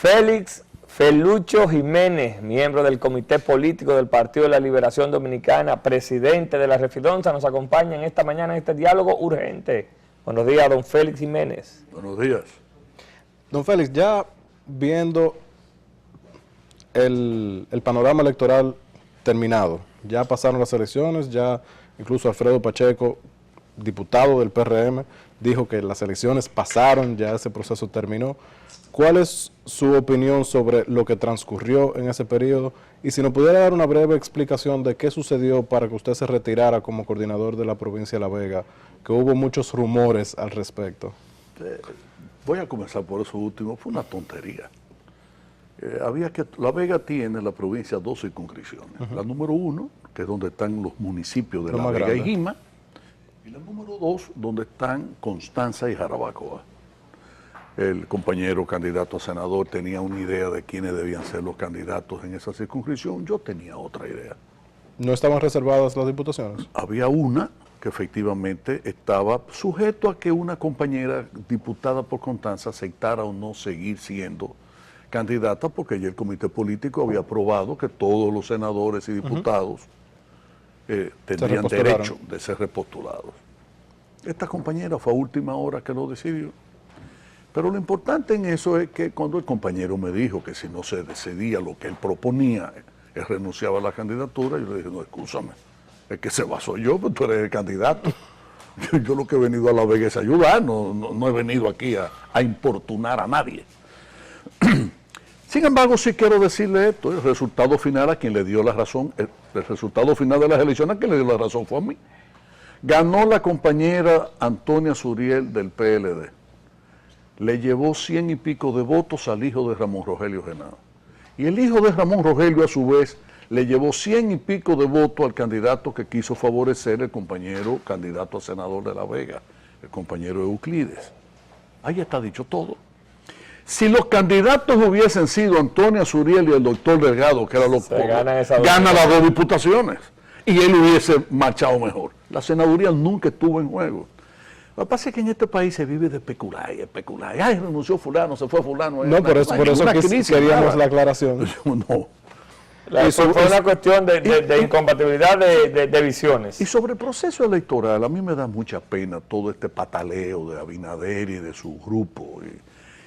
Félix Felucho Jiménez, miembro del Comité Político del Partido de la Liberación Dominicana, presidente de la Refidonza, nos acompaña en esta mañana en este diálogo urgente. Buenos días, don Félix Jiménez. Buenos días. Don Félix, ya viendo el panorama electoral terminado, ya pasaron las elecciones, ya incluso Alfredo Pacheco, diputado del PRM, dijo que las elecciones pasaron, ya ese proceso terminó. ¿Cuál es su opinión sobre lo que transcurrió en ese periodo? Y si nos pudiera dar una breve explicación de qué sucedió para que usted se retirara como coordinador de la provincia de La Vega, que hubo muchos rumores al respecto. Voy a comenzar por eso último, fue una tontería. La Vega tiene la provincia 2 circunscripciones. La número 1, que es donde están los municipios de La Vega y Jima, y la número 2, donde están Constanza y Jarabacoa. El compañero candidato a senador tenía una idea de quiénes debían ser los candidatos en esa circunscripción, yo tenía otra idea. ¿No estaban reservadas las diputaciones? Había una que efectivamente estaba sujeto a que una compañera diputada por Constanza aceptara o no seguir siendo candidata, porque ya el comité político había aprobado que todos los senadores y diputados tendrían derecho de ser repostulados. Esta compañera fue a última hora que lo decidió. Pero lo importante en eso es que cuando el compañero me dijo que si no se decidía lo que él proponía, él renunciaba a la candidatura, yo le dije, no, escúchame, es que se basó yo, pero tú eres el candidato. Yo lo que he venido a La Vega es ayudar, no he venido aquí a importunar a nadie. Sin embargo, sí quiero decirle esto, el resultado final a quien le dio la razón, el resultado final de las elecciones a quien le dio la razón fue a mí. Ganó la compañera Antonia Suriel del PLD. Le llevó 100 y pico de votos al hijo de Ramón Rogelio Genao. Y el hijo de Ramón Rogelio, a su vez, le llevó 100 y pico de votos al candidato que quiso favorecer el compañero candidato a senador de La Vega, el compañero Euclides. Ahí está dicho todo. Si los candidatos hubiesen sido Antonia Suriel y el doctor Delgado, que era lo que gana las 2 diputaciones, y él hubiese marchado mejor. La senaduría nunca estuvo en juego. Lo que pasa es que en este país se vive de especular y especular. Ay, renunció fulano, se fue fulano. No, por eso queríamos la aclaración. No. Fue una cuestión de incompatibilidad de visiones. Y sobre el proceso electoral, a mí me da mucha pena todo este pataleo de Abinader y de su grupo.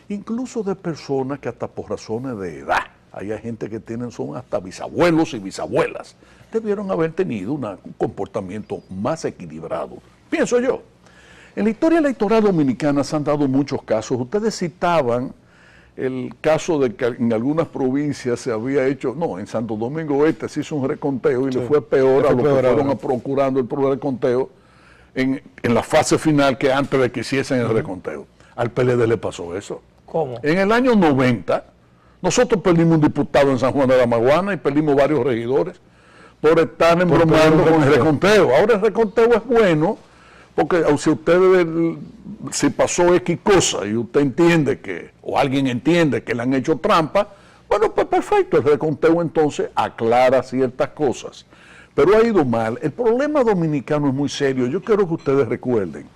Incluso de personas que hasta por razones de edad, hay gente que son hasta bisabuelos y bisabuelas, debieron haber tenido un comportamiento más equilibrado, pienso yo. En la historia electoral dominicana se han dado muchos casos. Ustedes citaban el caso de que en algunas provincias se había hecho, en Santo Domingo Este se hizo un reconteo y le fue peor a los que fueron procurando el reconteo en la fase final que antes de que hiciesen el reconteo. Al PLD le pasó eso. ¿Cómo? En el año 90, nosotros perdimos un diputado en San Juan de la Maguana y perdimos varios regidores por estar embromando con el reconteo. Ahora el reconteo es bueno, porque si pasó X cosa y usted entiende o alguien entiende que le han hecho trampa, bueno, pues perfecto, el reconteo entonces aclara ciertas cosas. Pero ha ido mal. El problema dominicano es muy serio. Yo quiero que ustedes recuerden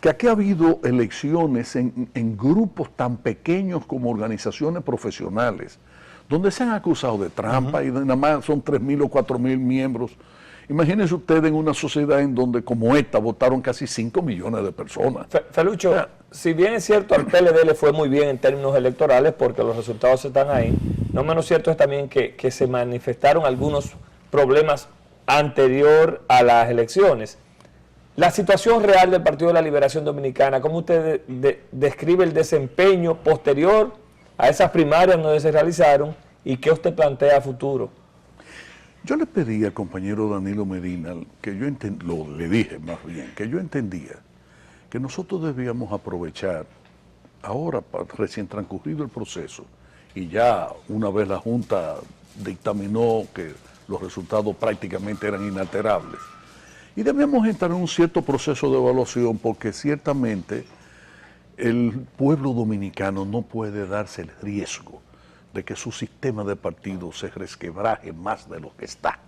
que aquí ha habido elecciones en grupos tan pequeños como organizaciones profesionales, donde se han acusado de trampa y nada más son 3.000 o 4.000 miembros. Imagínense ustedes en una sociedad en donde, como esta, votaron casi 5 millones de personas. Felucho, si bien es cierto, al PLD le fue muy bien en términos electorales porque los resultados están ahí, no menos cierto es también que se manifestaron algunos problemas anterior a las elecciones. La situación real del Partido de la Liberación Dominicana, ¿cómo usted describe el desempeño posterior a esas primarias donde se realizaron y qué usted plantea a futuro? Yo le pedí al compañero Danilo Medina, le dije más bien, que yo entendía que nosotros debíamos aprovechar ahora, recién transcurrido el proceso, y ya una vez la Junta dictaminó que los resultados prácticamente eran inalterables, y debíamos entrar en un cierto proceso de evaluación, porque ciertamente el pueblo dominicano no puede darse el riesgo de que su sistema de partidos se resquebraje más de lo que está.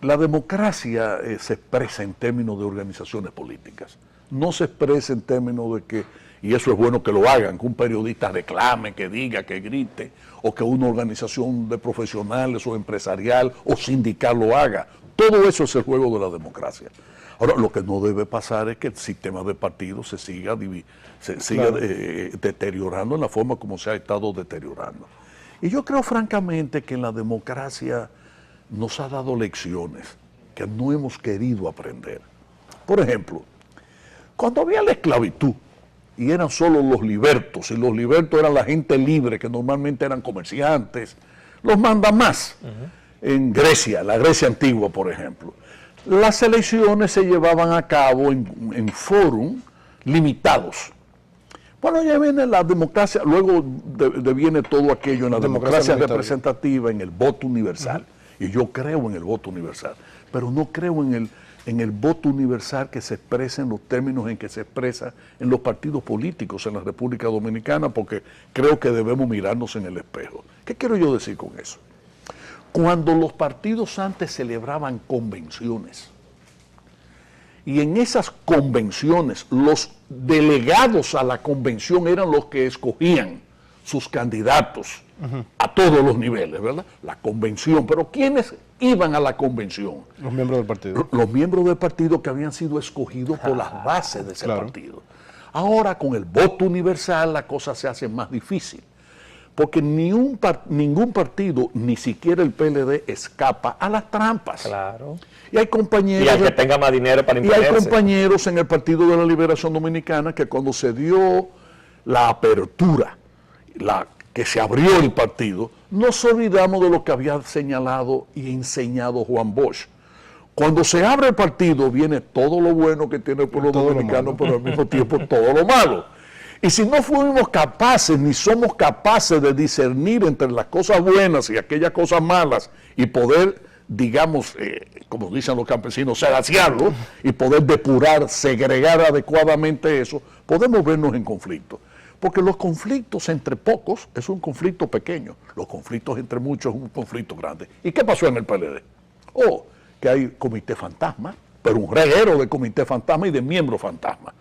La democracia se expresa en términos de organizaciones políticas, no se expresa en términos de que y eso es bueno que lo hagan, que un periodista reclame, que diga, que grite, o que una organización de profesionales o empresarial o sindical lo haga. Todo eso es el juego de la democracia. Ahora, lo que no debe pasar es que el sistema de partidos se siga deteriorando en la forma como se ha estado deteriorando. Y yo creo francamente que en la democracia nos ha dado lecciones que no hemos querido aprender. Por ejemplo, cuando había la esclavitud y eran solo los libertos, y los libertos eran la gente libre, que normalmente eran comerciantes, los mandamás, en Grecia, la Grecia antigua, por ejemplo, las elecciones se llevaban a cabo en fórum limitados. Bueno, ya viene la democracia, luego viene todo aquello en la democracia representativa, en el voto universal. Y yo creo en el voto universal, pero no creo en el voto universal que se expresa en los términos en que se expresa en los partidos políticos en la República Dominicana, porque creo que debemos mirarnos en el espejo. ¿Qué quiero yo decir con eso? Cuando los partidos antes celebraban convenciones, y en esas convenciones los delegados a la convención eran los que escogían sus candidatos a todos los niveles, ¿verdad? La convención, pero ¿quiénes iban a la convención? Los miembros del partido. Los miembros del partido que habían sido escogidos por las bases de ese partido. Ahora, con el voto universal, la cosa se hace más difícil, porque ningún partido, ni siquiera el PLD, escapa a las trampas. Claro. Y hay compañeros... Y al que tenga más dinero para imponerse. Y hay compañeros en el Partido de la Liberación Dominicana que cuando se dio la apertura, que se abrió el partido, nos olvidamos de lo que había señalado y enseñado Juan Bosch. Cuando se abre el partido viene todo lo bueno que tiene el pueblo dominicano, pero al mismo tiempo todo lo malo. Y si no fuimos capaces, ni somos capaces de discernir entre las cosas buenas y aquellas cosas malas y poder, digamos, como dicen los campesinos, sedaciarlo y poder depurar, segregar adecuadamente eso, podemos vernos en conflicto. Porque los conflictos entre pocos es un conflicto pequeño, los conflictos entre muchos es un conflicto grande. ¿Y qué pasó en el PLD? Que hay comité fantasma, pero un reguero de comité fantasma y de miembros fantasma.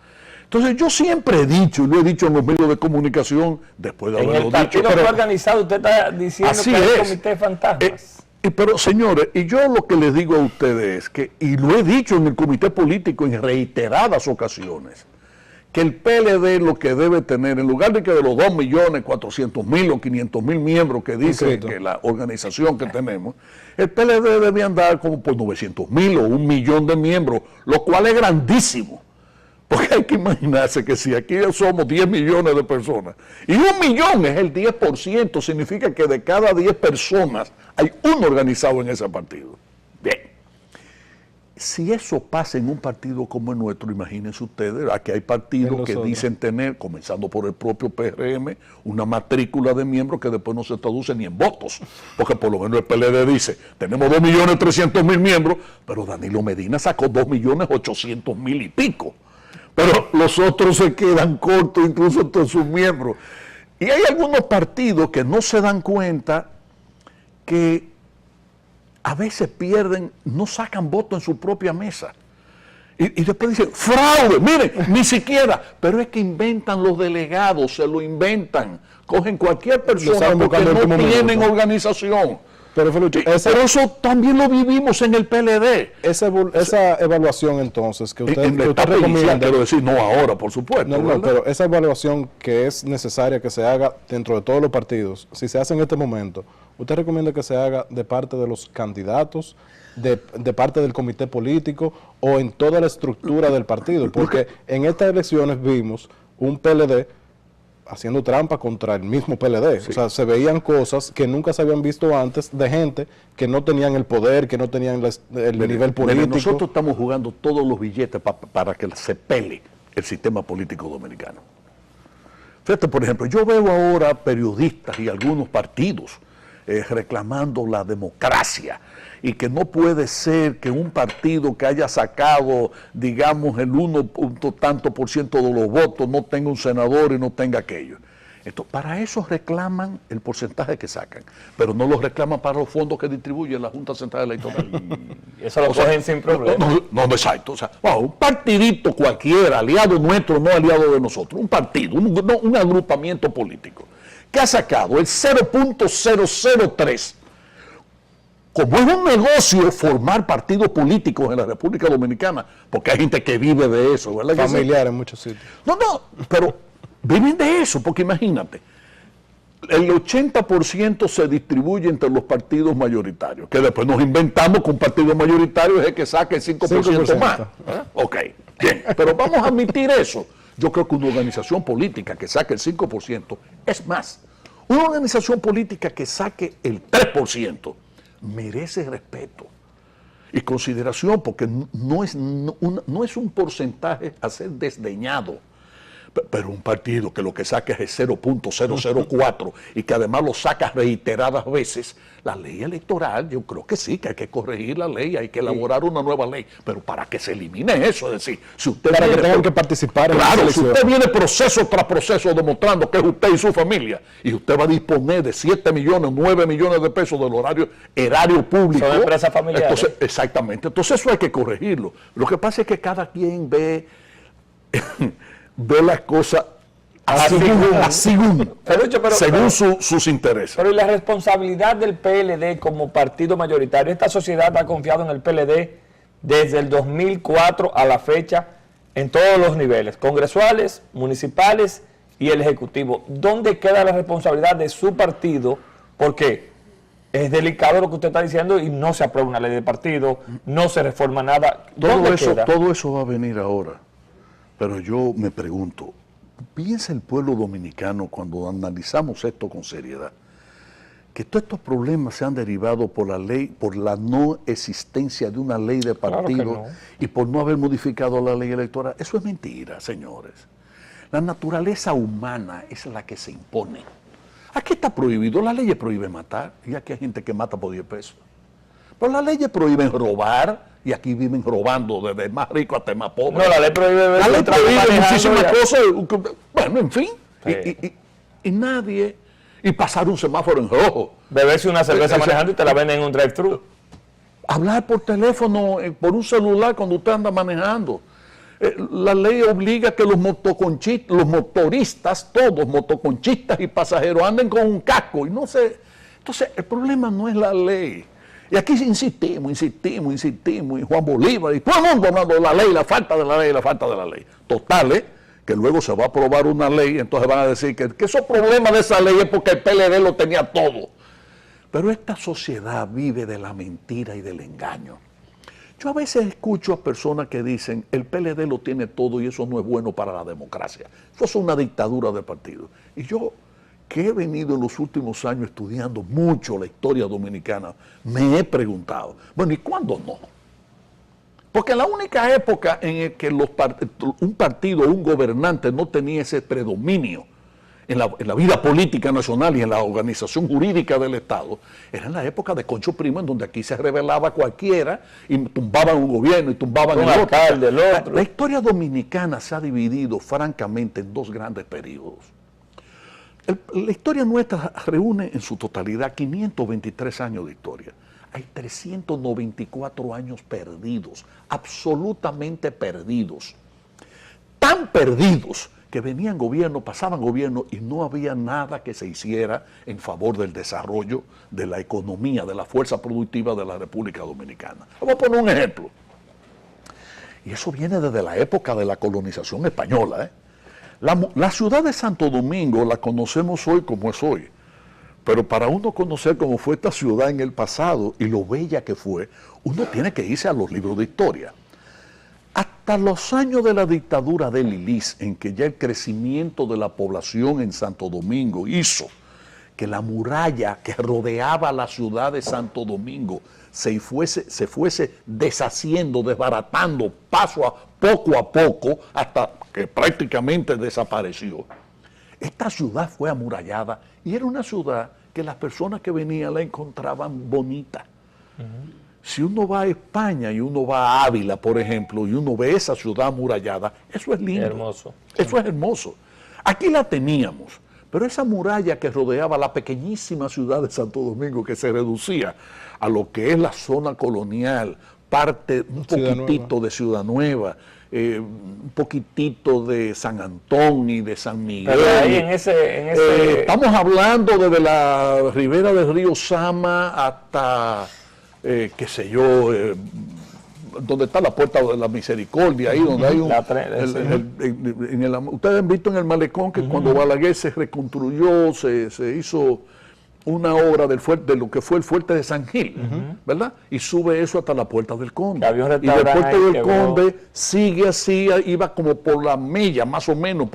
Entonces yo siempre he dicho, y lo he dicho en los medios de comunicación, después de haberlo dicho... En el partido que organizado usted está diciendo que hay comité fantasmas. Pero señores, y yo lo que les digo a ustedes es que, y lo he dicho en el comité político en reiteradas ocasiones, que el PLD lo que debe tener, en lugar de que de los 2.400.000 o 500.000 miembros que dice que la organización que tenemos, el PLD debe andar como por 900.000 o 1 millón de miembros, lo cual es grandísimo. Porque hay que imaginarse que si aquí somos 10 millones de personas, y 1 millón es el 10%, significa que de cada 10 personas hay uno organizado en ese partido. Bien. Si eso pasa en un partido como el nuestro, imagínense ustedes, aquí hay partidos que dicen tener, comenzando por el propio PRM, una matrícula de miembros que después no se traduce ni en votos, porque por lo menos el PLD dice, tenemos 2.300.000 miembros, pero Danilo Medina sacó 2.800.000 y pico. Pero los otros se quedan cortos, incluso entre sus miembros. Y hay algunos partidos que no se dan cuenta que a veces pierden, no sacan votos en su propia mesa. Y después dicen, fraude, miren, ni siquiera. Pero es que inventan los delegados, se lo inventan. Cogen cualquier persona porque no tienen organización. Pero eso también lo vivimos en el PLD. Esa evaluación entonces que usted recomienda, quiero decir, no ahora, por supuesto. No, pero esa evaluación que es necesaria que se haga dentro de todos los partidos, si se hace en este momento, ¿usted recomienda que se haga de parte de los candidatos, de parte del comité político o en toda la estructura del partido? Porque en estas elecciones vimos un PLD haciendo trampa contra el mismo PLD. Sí. O sea, se veían cosas que nunca se habían visto antes de gente que no tenían el poder, que no tenían el nivel político. Nosotros estamos jugando todos los billetes para que se pele el sistema político dominicano. Fíjate, por ejemplo, yo veo ahora periodistas y algunos partidos reclamando la democracia y que no puede ser que un partido que haya sacado, digamos, el 1 tanto por ciento de los votos no tenga un senador y no tenga aquello. Entonces, para eso reclaman el porcentaje que sacan, pero no lo reclaman para los fondos que distribuye la Junta Central Electoral. Eso lo cogen sin problema. No, exacto. O sea, un partidito cualquiera, aliado nuestro, no aliado de nosotros, un partido, un agrupamiento político, que ha sacado el 0.003. Como es un negocio formar partidos políticos en la República Dominicana, porque hay gente que vive de eso, ¿verdad? Familiar en muchos sitios. No, pero viven de eso, porque imagínate, el 80% se distribuye entre los partidos mayoritarios, que después nos inventamos que un partido mayoritario es el que saque el 5% más. Ok, bien, pero vamos a admitir eso. Yo creo que una organización política que saque el 5% es más. Una organización política que saque el 3% merece respeto y consideración, porque no es un porcentaje a ser desdeñado. Pero un partido que lo que saca es el 0.004 y que además lo saca reiteradas veces, la ley electoral, yo creo que sí, que hay que corregir la ley, hay que elaborar una nueva ley, pero para que se elimine eso, es decir, si usted para que viene tengan que participar en la claro, si selección. usted viene proceso tras proceso demostrando que es usted y su familia, y usted va a disponer de 7 millones, 9 millones de pesos del erario público. Son empresas familiares. Entonces, exactamente, entonces eso hay que corregirlo. Lo que pasa es que cada quien ve las cosas según sus intereses. Pero ¿y la responsabilidad del PLD como partido mayoritario? Esta sociedad ha confiado en el PLD desde el 2004 a la fecha en todos los niveles, congresuales, municipales y el ejecutivo. ¿Dónde queda la responsabilidad de su partido? Porque es delicado lo que usted está diciendo y no se aprueba una ley de partido, no se reforma nada. Todo eso va a venir ahora. Pero yo me pregunto, ¿piensa el pueblo dominicano cuando analizamos esto con seriedad, que todos estos problemas se han derivado por la ley, por la no existencia de una ley de partido y por no haber modificado la ley electoral? Eso es mentira, señores. La naturaleza humana es la que se impone. Aquí está prohibido, la ley prohíbe matar, y aquí hay gente que mata por 10 pesos. Pero las leyes prohíben robar, y aquí viven robando desde el más rico hasta el más pobre. No, la ley prohíbe muchísimas cosas. Bueno, en fin. Sí. Y nadie... Y pasar un semáforo en rojo. Beberse una cerveza manejando y te la venden en un drive-thru. Hablar por teléfono, por un celular cuando usted anda manejando. La ley obliga que los motoristas, todos, motoconchistas y pasajeros, anden con un casco. Y no sé. Entonces, el problema no es la ley. Y aquí insistimos, y Juan Bolívar, y todo el mundo hablando de la ley, la falta de la ley, la falta de la ley. Total, que luego se va a aprobar una ley, entonces van a decir que esos problemas de esa ley es porque el PLD lo tenía todo. Pero esta sociedad vive de la mentira y del engaño. Yo a veces escucho a personas que dicen, el PLD lo tiene todo y eso no es bueno para la democracia. Eso es una dictadura de partido. Y yo, que he venido en los últimos años estudiando mucho la historia dominicana, me he preguntado, bueno, ¿y cuándo no? Porque la única época en la que un partido o un gobernante no tenía ese predominio en la vida política nacional y en la organización jurídica del Estado, era en la época de Concho Primo, en donde aquí se rebelaba cualquiera y tumbaban un gobierno y tumbaban el otro. La historia dominicana se ha dividido francamente en dos grandes periodos. La historia nuestra reúne en su totalidad 523 años de historia. Hay 394 años perdidos, absolutamente perdidos. Tan perdidos que venían gobiernos, pasaban gobiernos y no había nada que se hiciera en favor del desarrollo de la economía, de la fuerza productiva de la República Dominicana. Voy a poner un ejemplo. Y eso viene desde la época de la colonización española. La ciudad de Santo Domingo la conocemos hoy como es hoy. Pero para uno conocer cómo fue esta ciudad en el pasado y lo bella que fue, uno tiene que irse a los libros de historia. Hasta los años de la dictadura de Lilis, en que ya el crecimiento de la población en Santo Domingo hizo que la muralla que rodeaba la ciudad de Santo Domingo se fuese deshaciendo, desbaratando poco a poco, hasta que prácticamente desapareció. Esta ciudad fue amurallada y era una ciudad que las personas que venían la encontraban bonita. Si uno va a España y uno va a Ávila, por ejemplo, y uno ve esa ciudad amurallada, eso es lindo. Hermoso. Eso es hermoso. Aquí la teníamos, Pero esa muralla que rodeaba la pequeñísima ciudad de Santo Domingo, que se reducía a lo que es la zona colonial, parte un poquitito de Ciudad Nueva, un poquitito de San Antón y de San Miguel. Pero ahí en ese... estamos hablando desde la ribera del río Sama hasta, qué sé yo, donde está la Puerta de la Misericordia, ahí donde hay un... ustedes han visto en el malecón que cuando Balaguer se reconstruyó, se hizo una obra de lo que fue el fuerte de San Gil, ¿verdad? Y sube eso hasta la Puerta del Conde. Y del Puerto del Conde sigue así, iba como por la milla, más o menos,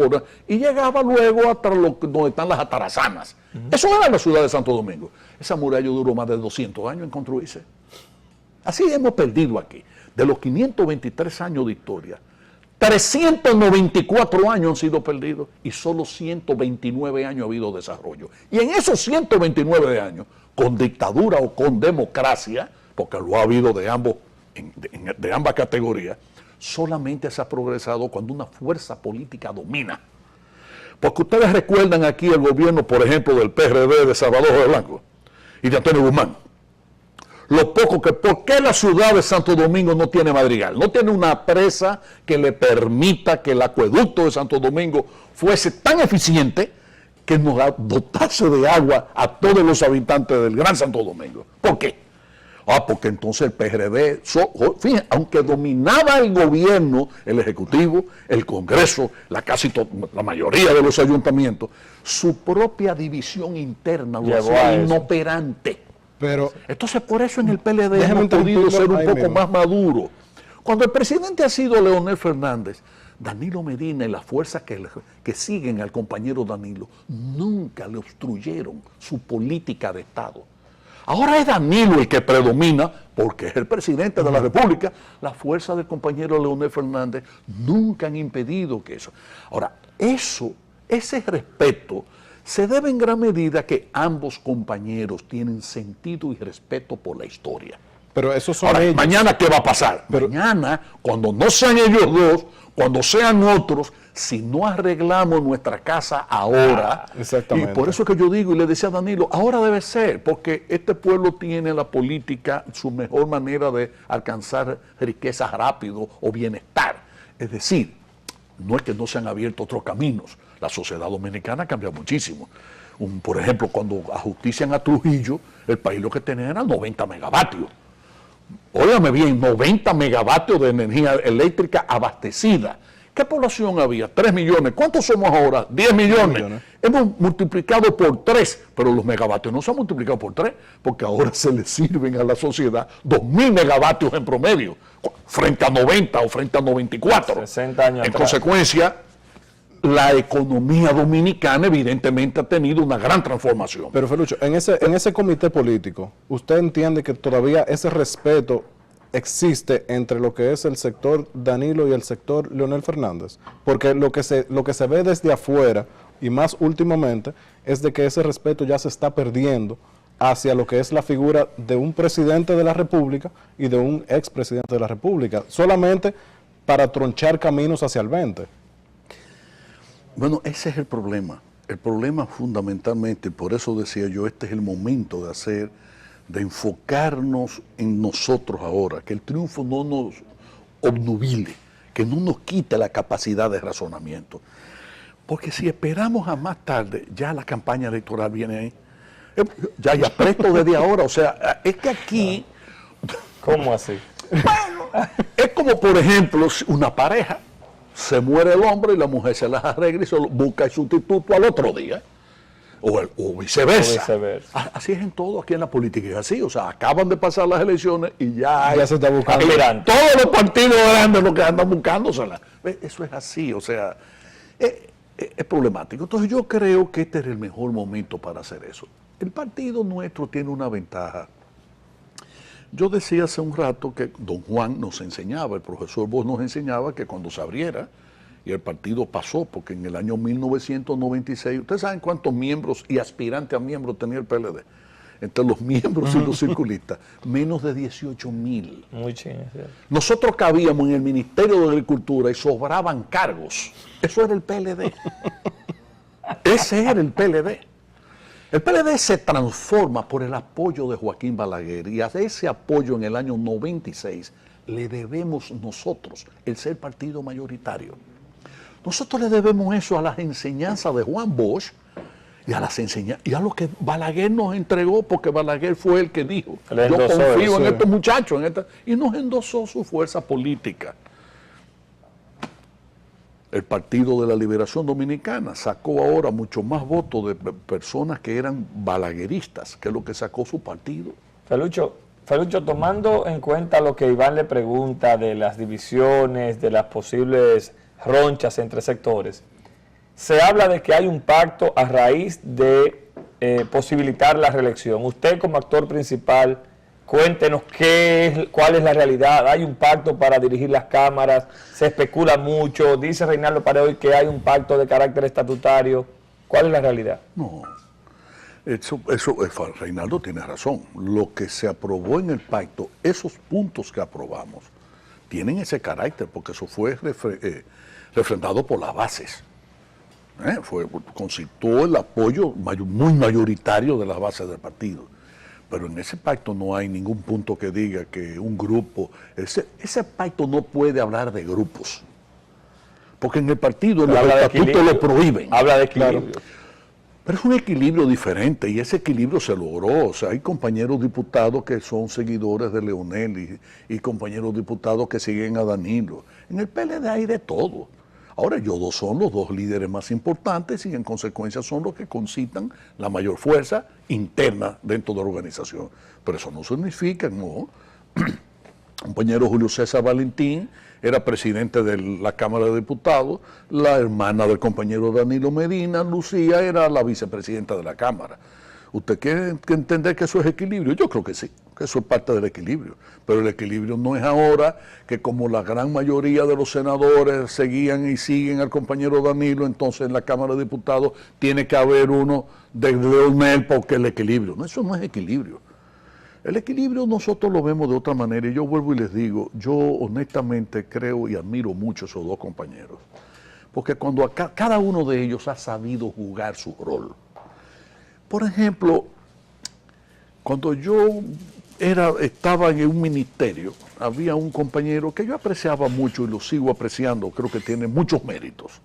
y llegaba luego hasta donde están las atarazanas. Eso era la ciudad de Santo Domingo. Esa muralla duró más de 200 años en construirse. Así hemos perdido aquí. De los 523 años de historia, 394 años han sido perdidos y solo 129 años ha habido desarrollo. Y en esos 129 años, con dictadura o con democracia, porque lo ha habido de ambas categorías, solamente se ha progresado cuando una fuerza política domina. Porque ustedes recuerdan aquí el gobierno, por ejemplo, del PRD de Salvador Jorge Blanco y de Antonio Guzmán. Lo poco que, ¿por qué la ciudad de Santo Domingo no tiene madrigal? No tiene una presa que le permita que el acueducto de Santo Domingo fuese tan eficiente que nos dotase de agua a todos los habitantes del Gran Santo Domingo. ¿Por qué? Porque entonces el PRD, fíjense, aunque dominaba el gobierno, el Ejecutivo, el Congreso, la mayoría de los ayuntamientos, su propia división interna lo hacía inoperante. Pero, entonces, por eso en el PLD hemos podido ser un poco más maduro. Cuando el presidente ha sido Leonel Fernández, Danilo Medina y las fuerzas que siguen al compañero Danilo nunca le obstruyeron su política de Estado. Ahora es Danilo el que predomina, porque es el presidente de la República. Las fuerzas del compañero Leonel Fernández nunca han impedido que eso. Ahora, ese respeto se debe en gran medida a que ambos compañeros tienen sentido y respeto por la historia. Pero eso son ahora, ellos. Mañana, ¿qué va a pasar? Mañana, cuando no sean ellos dos, cuando sean otros, si no arreglamos nuestra casa ahora, exactamente. Y por eso que yo digo, y le decía a Danilo, ahora debe ser, porque este pueblo tiene la política, su mejor manera de alcanzar riqueza rápido o bienestar. Es decir, no es que no se han abierto otros caminos. La sociedad dominicana ha cambiado muchísimo. Por ejemplo, cuando ajustician a Trujillo, el país lo que tenía era 90 megavatios. Óigame bien, 90 megavatios de energía eléctrica abastecida. ¿Qué población había? 3 millones. ¿Cuántos somos ahora? 10 millones. Hemos multiplicado por 3, pero los megavatios no se han multiplicado por 3, porque ahora se le sirven a la sociedad 2.000 megavatios en promedio, frente a 90 o frente a 94. 60 años en atrás. consecuencia, la economía dominicana evidentemente ha tenido una gran transformación. Pero Felucho, en ese comité político, ¿usted entiende que todavía ese respeto existe entre lo que es el sector Danilo y el sector Leonel Fernández? Porque lo que se ve desde afuera, y más últimamente, es de que ese respeto ya se está perdiendo hacia lo que es la figura de un presidente de la República y de un expresidente de la República, solamente para tronchar caminos hacia el 20. Bueno, ese es el problema. El problema fundamentalmente, por eso decía yo, este es el momento de enfocarnos en nosotros ahora, que el triunfo no nos obnubile, que no nos quite la capacidad de razonamiento. Porque si esperamos a más tarde, ya la campaña electoral viene ahí. Ya presto desde ahora, o sea, es que aquí... ¿Cómo así? Bueno, es como, por ejemplo, una pareja. Se muere el hombre y la mujer se las arregla y se busca el sustituto al otro día. O viceversa. Así es en todo, aquí en la política es así. O sea, acaban de pasar las elecciones y ya se está buscando. Todos los partidos grandes lo que andan buscándosela. Eso es así, o sea, es problemático. Entonces yo creo que este es el mejor momento para hacer eso. El partido nuestro tiene una ventaja. Yo decía hace un rato que don Juan nos enseñaba, el profesor Bosch nos enseñaba que cuando se abriera, y el partido pasó, porque en el año 1996, ¿ustedes saben cuántos miembros y aspirantes a miembros tenía el PLD? Entre los miembros y los circulistas, menos de 18,000. Muy chino, ¿sí? Nosotros cabíamos en el Ministerio de Agricultura y sobraban cargos. Eso era el PLD. Ese era el PLD. El PLD se transforma por el apoyo de Joaquín Balaguer y a ese apoyo en el año 96 le debemos nosotros el ser partido mayoritario. Nosotros le debemos eso a las enseñanzas de Juan Bosch y a las enseñanzas y a lo que Balaguer nos entregó, porque Balaguer fue el que dijo, yo confío en estos muchachos, y nos endosó su fuerza política. El Partido de la Liberación Dominicana sacó ahora mucho más votos de personas que eran balagueristas, que es lo que sacó su partido. Felucho, tomando en cuenta lo que Iván le pregunta de las divisiones, de las posibles ronchas entre sectores, se habla de que hay un pacto a raíz de posibilitar la reelección. Usted como actor principal, cuéntenos cuál es la realidad. ¿Hay un pacto para dirigir las cámaras? Se especula mucho. Dice Reinaldo Paredes hoy que hay un pacto de carácter estatutario. ¿Cuál es la realidad? No, Reinaldo tiene razón. Lo que se aprobó en el pacto, esos puntos que aprobamos, tienen ese carácter, porque eso fue refrendado por las bases. Concitó el apoyo muy mayoritario de las bases del partido. Pero en ese pacto no hay ningún punto que diga que un grupo... Ese pacto no puede hablar de grupos. Porque en el partido los estatutos lo prohíben. Habla de equilibrio. Claro. Pero es un equilibrio diferente y ese equilibrio se logró. O sea, hay compañeros diputados que son seguidores de Leonel y compañeros diputados que siguen a Danilo. En el PLD hay de todo. Ahora, ellos dos son los dos líderes más importantes y en consecuencia son los que concitan la mayor fuerza interna dentro de la organización. Pero eso no significa, no. Compañero Julio César Valentín era presidente de la Cámara de Diputados, la hermana del compañero Danilo Medina, Lucía, era la vicepresidenta de la Cámara. ¿Usted quiere entender que eso es equilibrio? Yo creo que sí, que eso es parte del equilibrio. Pero el equilibrio no es ahora que como la gran mayoría de los senadores seguían y siguen al compañero Danilo, entonces en la Cámara de Diputados tiene que haber uno de Leonel porque el equilibrio. No, eso no es equilibrio. El equilibrio nosotros lo vemos de otra manera y yo vuelvo y les digo, yo honestamente creo y admiro mucho a esos dos compañeros. Porque cuando cada uno de ellos ha sabido jugar su rol. Por ejemplo, cuando yo estaba en un ministerio, había un compañero que yo apreciaba mucho y lo sigo apreciando, creo que tiene muchos méritos,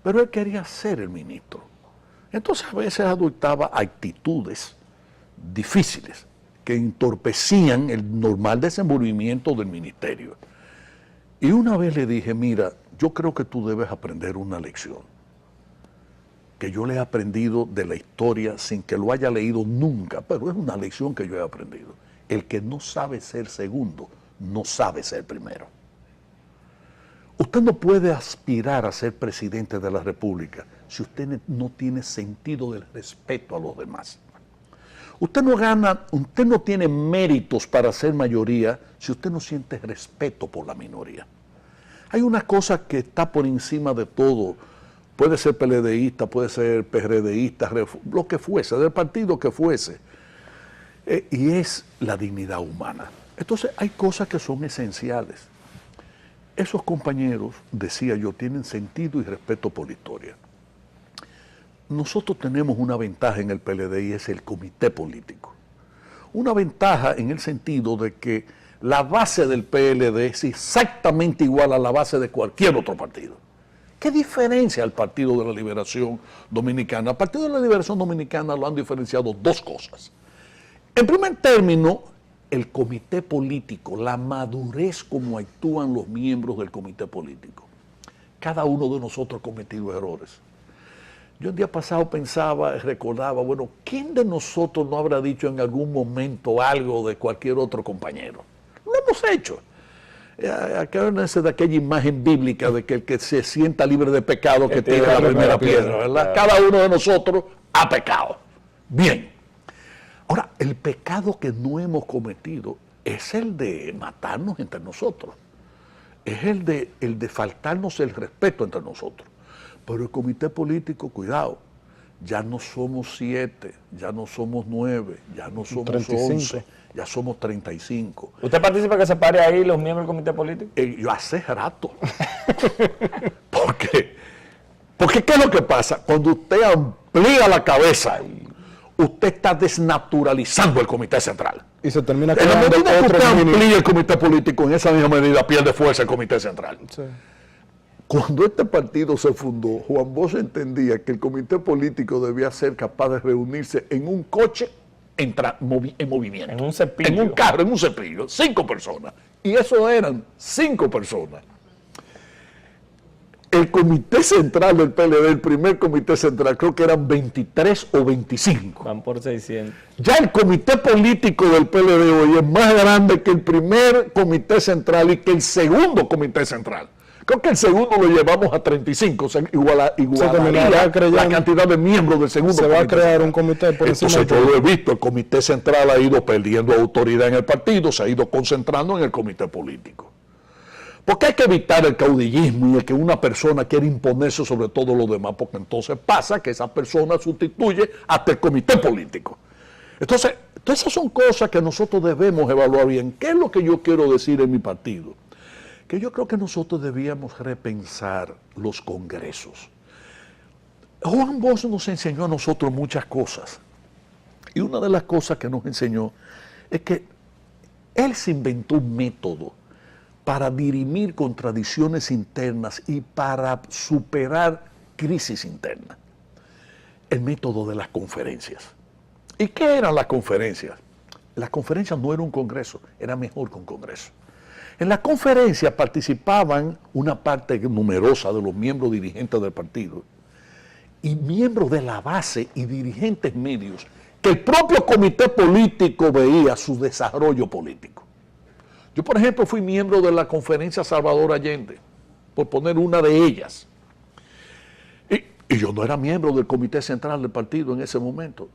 pero él quería ser el ministro. Entonces a veces adoptaba actitudes difíciles que entorpecían el normal desenvolvimiento del ministerio. Y una vez le dije, mira, yo creo que tú debes aprender una lección que yo le he aprendido de la historia sin que lo haya leído nunca, pero es una lección que yo he aprendido. El que no sabe ser segundo, no sabe ser primero. Usted no puede aspirar a ser presidente de la República si usted no tiene sentido del respeto a los demás. Usted no tiene méritos para ser mayoría si usted no siente respeto por la minoría. Hay una cosa que está por encima de todo. Puede ser PLDista, puede ser PRDista, lo que fuese, del partido que fuese. Y es la dignidad humana. Entonces hay cosas que son esenciales. Esos compañeros, decía yo, tienen sentido y respeto por la historia. Nosotros tenemos una ventaja en el PLD y es el comité político. Una ventaja en el sentido de que la base del PLD es exactamente igual a la base de cualquier otro partido. ¿Qué diferencia al Partido de la Liberación Dominicana? Al Partido de la Liberación Dominicana lo han diferenciado dos cosas. En primer término, el comité político, la madurez como actúan los miembros del comité político. Cada uno de nosotros ha cometido errores. Yo el día pasado recordaba, bueno, ¿quién de nosotros no habrá dicho en algún momento algo de cualquier otro compañero? Lo hemos hecho. Acuérdense de aquella imagen bíblica de que el que se sienta libre de pecado que tire la primera piedra, ¿verdad? Claro. Cada uno de nosotros ha pecado. Bien. Ahora, el pecado que no hemos cometido es el de matarnos entre nosotros. Es el de faltarnos el respeto entre nosotros. Pero el comité político, cuidado, ya no somos 7, ya no somos 9, ya no somos 35. 11, ya somos 35. ¿Usted participa que se pare ahí los miembros del comité político? Yo hace rato. Porque Porque ¿qué es lo que pasa? Cuando usted amplía la cabeza, usted está desnaturalizando el comité central. Y se termina En la creando medida que otro usted mini- amplía el comité político, en esa misma medida pierde fuerza el comité central. Sí. Cuando este partido se fundó, Juan Bosch entendía que el comité político debía ser capaz de reunirse en un coche en movimiento. En un cepillo. En un carro, en un cepillo. 5 personas. Y eso eran 5 personas. El comité central del PLD, el primer comité central, creo que eran 23 o 25. Van por 600. Ya el comité político del PLD hoy es más grande que el primer comité central y que el segundo comité central. Creo que el segundo lo llevamos a 35, o sea, igualaría la cantidad de miembros del segundo Se va a comité crear central. un comité por encima Entonces del yo lo he visto, el comité central ha ido perdiendo autoridad en el partido, se ha ido concentrando en el comité político. Porque hay que evitar el caudillismo y el que una persona quiera imponerse sobre todo lo demás, porque entonces pasa que esa persona sustituye hasta el comité político. Entonces, todas esas son cosas que nosotros debemos evaluar bien. ¿Qué es lo que yo quiero decir en mi partido? Que yo creo que nosotros debíamos repensar los congresos. Juan Bosch nos enseñó a nosotros muchas cosas. Y una de las cosas que nos enseñó es que él se inventó un método para dirimir contradicciones internas y para superar crisis internas. El método de las conferencias. ¿Y qué eran las conferencias? Las conferencias no era un congreso, era mejor que un congreso. En la conferencia participaban una parte numerosa de los miembros dirigentes del partido y miembros de la base y dirigentes medios que el propio comité político veía su desarrollo político. Yo, por ejemplo, fui miembro de la conferencia Salvador Allende, por poner una de ellas. Y yo no era miembro del comité central del partido en ese momento.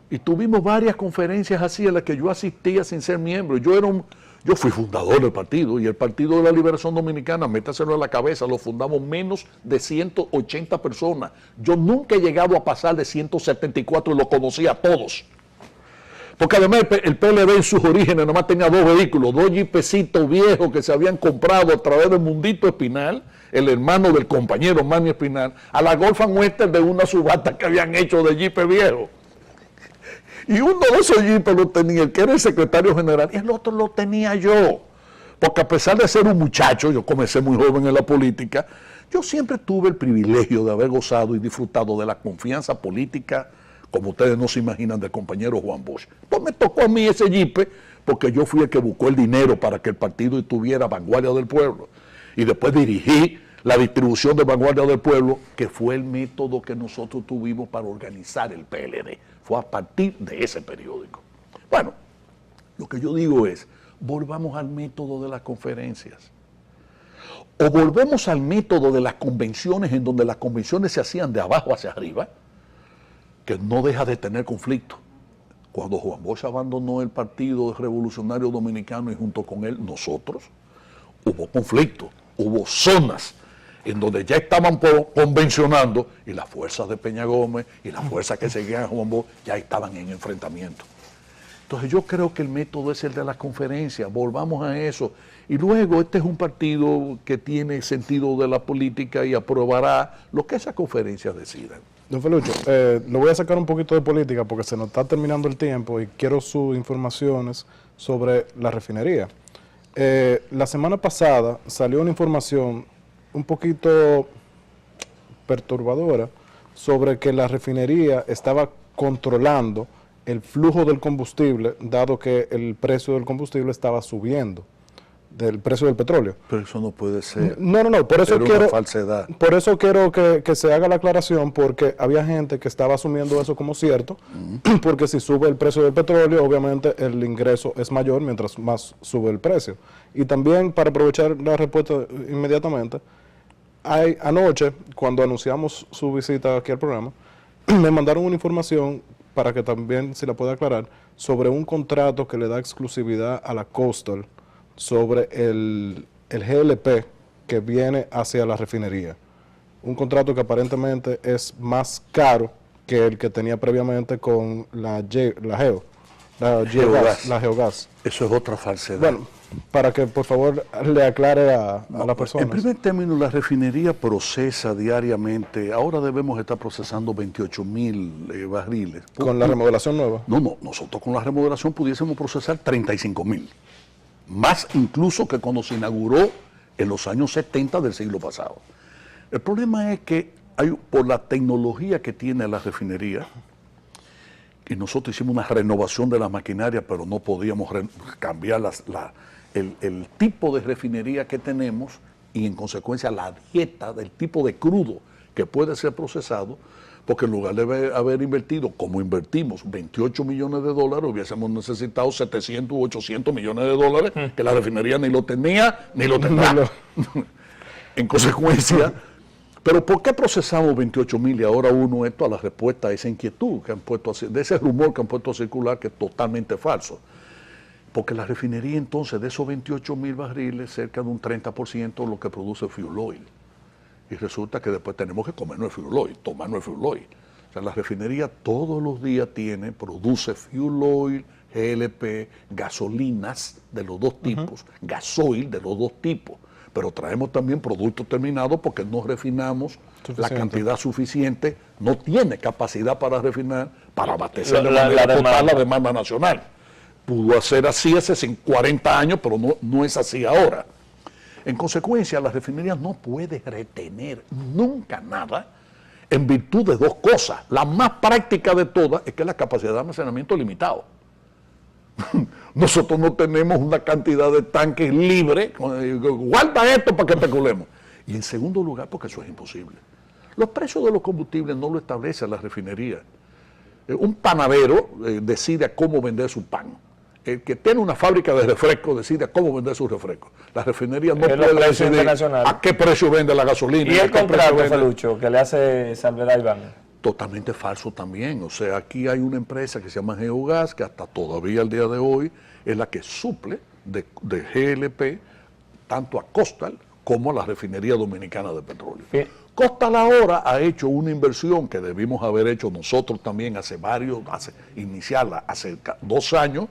Y tuvimos varias conferencias así a las que yo asistía sin ser miembro. Yo fui fundador del partido y el Partido de la Liberación Dominicana, métaselo en la cabeza, lo fundamos menos de 180 personas. Yo nunca he llegado a pasar de 174 y lo conocía a todos. Porque además el PLD en sus orígenes nomás tenía 2 vehículos, 2 jipecitos viejos que se habían comprado a través de Mundito Espinal, el hermano del compañero Manny Espinal, a la Golf and Western de una subasta que habían hecho de jipe viejo. Y uno de esos jipes lo tenía el que era el secretario general y el otro lo tenía yo. Porque a pesar de ser un muchacho, yo comencé muy joven en la política, yo siempre tuve el privilegio de haber gozado y disfrutado de la confianza política, como ustedes no se imaginan, del compañero Juan Bosch. Pues me tocó a mí ese jipe porque yo fui el que buscó el dinero para que el partido tuviera Vanguardia del Pueblo. Y después dirigí la distribución de Vanguardia del Pueblo, que fue el método que nosotros tuvimos para organizar el PLD. Fue a partir de ese periódico. Bueno, lo que yo digo es, volvamos al método de las conferencias. O volvemos al método de las convenciones, en donde las convenciones se hacían de abajo hacia arriba, que no deja de tener conflicto. Cuando Juan Bosch abandonó el Partido Revolucionario Dominicano y junto con él nosotros, hubo conflicto, hubo zonas en donde ya estaban convencionando y las fuerzas de Peña Gómez y las fuerzas que seguían a Juan Bosch ya estaban en enfrentamiento. Entonces yo creo que el método es el de las conferencias, volvamos a eso. Y luego este es un partido que tiene sentido de la política y aprobará lo que esas conferencias decidan. Don Felucho, lo voy a sacar un poquito de política porque se nos está terminando el tiempo y quiero sus informaciones sobre la refinería. La semana pasada salió una información un poquito perturbadora sobre que la refinería estaba controlando el flujo del combustible, dado que el precio del combustible estaba subiendo, del precio del petróleo. Pero eso no puede ser. No, por eso Era quiero, una falsedad. por eso quiero que se haga la aclaración, porque había gente que estaba asumiendo eso como cierto, porque si sube el precio del petróleo, obviamente el ingreso es mayor mientras más sube el precio. Y también, para aprovechar la respuesta inmediatamente, anoche, cuando anunciamos su visita aquí al programa, me mandaron una información para que también se la pueda aclarar, sobre un contrato que le da exclusividad a la Coastal sobre el GLP que viene hacia la refinería. Un contrato que aparentemente es más caro que el que tenía previamente con la GEO. La Geogas. La Geogas. Eso es otra falsedad. Bueno, para que por favor le aclare a las personas. En primer término, la refinería procesa diariamente, ahora debemos estar procesando 28.000 barriles. Con la remodelación nueva. No, nosotros con la remodelación pudiésemos procesar 35.000. Más incluso que cuando se inauguró en los años 70 del siglo pasado. El problema es que por la tecnología que tiene la refinería, y nosotros hicimos una renovación de la maquinaria, pero no podíamos cambiar el tipo de refinería que tenemos y en consecuencia la dieta del tipo de crudo que puede ser procesado, porque en lugar de haber invertido, como invertimos, 28 millones de dólares, hubiésemos necesitado 700 u 800 millones de dólares, que la refinería ni lo tenía, ni lo tendrá. En consecuencia, pero ¿por qué procesamos 28.000? Y ahora uno esto a la respuesta a esa inquietud que han puesto, de ese rumor que han puesto a circular, que es totalmente falso. Porque la refinería entonces, de esos 28.000 barriles, cerca de un 30% lo que produce fuel oil. Y resulta que después tenemos que comernos el fuel oil, tomarnos el fuel oil. O sea, la refinería todos los días produce fuel oil, GLP, gasolinas de los dos tipos, gasoil de los dos tipos. Pero traemos también productos terminados porque no refinamos la cantidad suficiente, no tiene capacidad para refinar, para abastecer de manera total la demanda nacional. Pudo ser así hace 40 años, pero no es así ahora. En consecuencia, la refinería no puede retener nunca nada en virtud de dos cosas. La más práctica de todas es que la capacidad de almacenamiento es limitado. Nosotros no tenemos una cantidad de tanques libres. Guarda esto para que especulemos. Y en segundo lugar, porque eso es imposible. Los precios de los combustibles no lo establece la refinería. Un panadero decide cómo vender su pan. El que tiene una fábrica de refrescos decide cómo vender sus refrescos. La refinería no puede decidir a qué precio vende la gasolina. ¿Y el contrato, Felucho, que le hace salvedad a Iván? Totalmente falso también. O sea, aquí hay una empresa que se llama Geogas, que hasta todavía al día de hoy es la que suple de GLP tanto a Costal como a la refinería dominicana de petróleo. Sí. Costal ahora ha hecho una inversión que debimos haber hecho nosotros también iniciarla hace 2 años,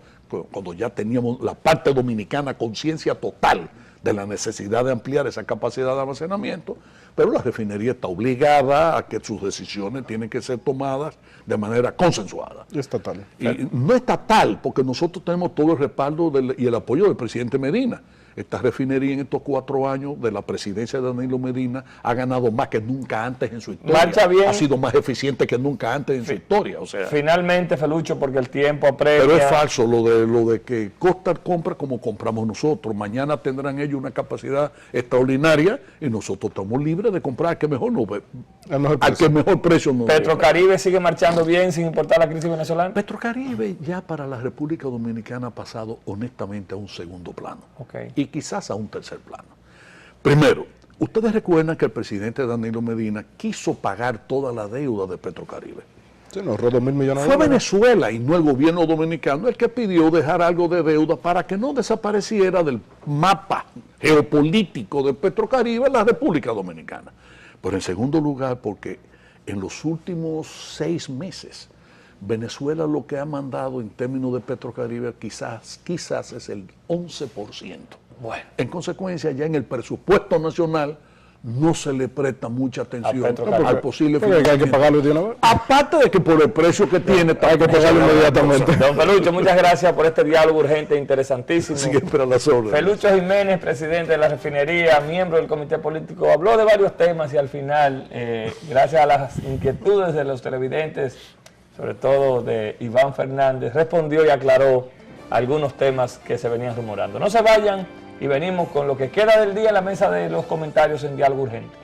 cuando ya teníamos la parte dominicana conciencia total de la necesidad de ampliar esa capacidad de almacenamiento, pero la refinería está obligada a que sus decisiones tienen que ser tomadas de manera consensuada. Estatal. Y no estatal, porque nosotros tenemos todo el respaldo y el apoyo del presidente Medina. Esta refinería en estos 4 años de la presidencia de Danilo Medina ha ganado más que nunca antes en su historia. Marcha bien. Ha sido más eficiente que nunca antes en su historia. O sea, finalmente, Felucho, porque el tiempo apremia. Pero es falso lo de que Costal compra como compramos nosotros. Mañana tendrán ellos una capacidad extraordinaria y nosotros estamos libres de comprar al que mejor precio nos Petrocaribe sigue marchando bien sin importar la crisis venezolana. Petrocaribe ya para la República Dominicana ha pasado honestamente a un segundo plano. Y quizás a un tercer plano. Primero, ustedes recuerdan que el presidente Danilo Medina quiso pagar toda la deuda de Petrocaribe. Sí, nos ahorró 2.000 millones de Fue dólares. Venezuela y no el gobierno dominicano el que pidió dejar algo de deuda para que no desapareciera del mapa geopolítico de Petrocaribe la República Dominicana. Pero en segundo lugar, porque en los últimos 6 meses Venezuela lo que ha mandado en términos de Petrocaribe quizás es el 11%. Bueno, en consecuencia, ya en el presupuesto nacional no se le presta mucha atención al posible financiamiento. Hay que pagarlo de una vez. Aparte de que por el precio que tiene, hay que pagarlo inmediatamente. Don Felucho, muchas gracias por este diálogo urgente e interesantísimo. Siempre a las órdenes. Felucho Jiménez, presidente de la refinería, miembro del comité político, habló de varios temas y al final, gracias a las inquietudes de los televidentes, sobre todo de Iván Fernández, respondió y aclaró algunos temas que se venían rumorando. No se vayan y venimos con lo que queda del día en la mesa de los comentarios en Diálogo Urgente.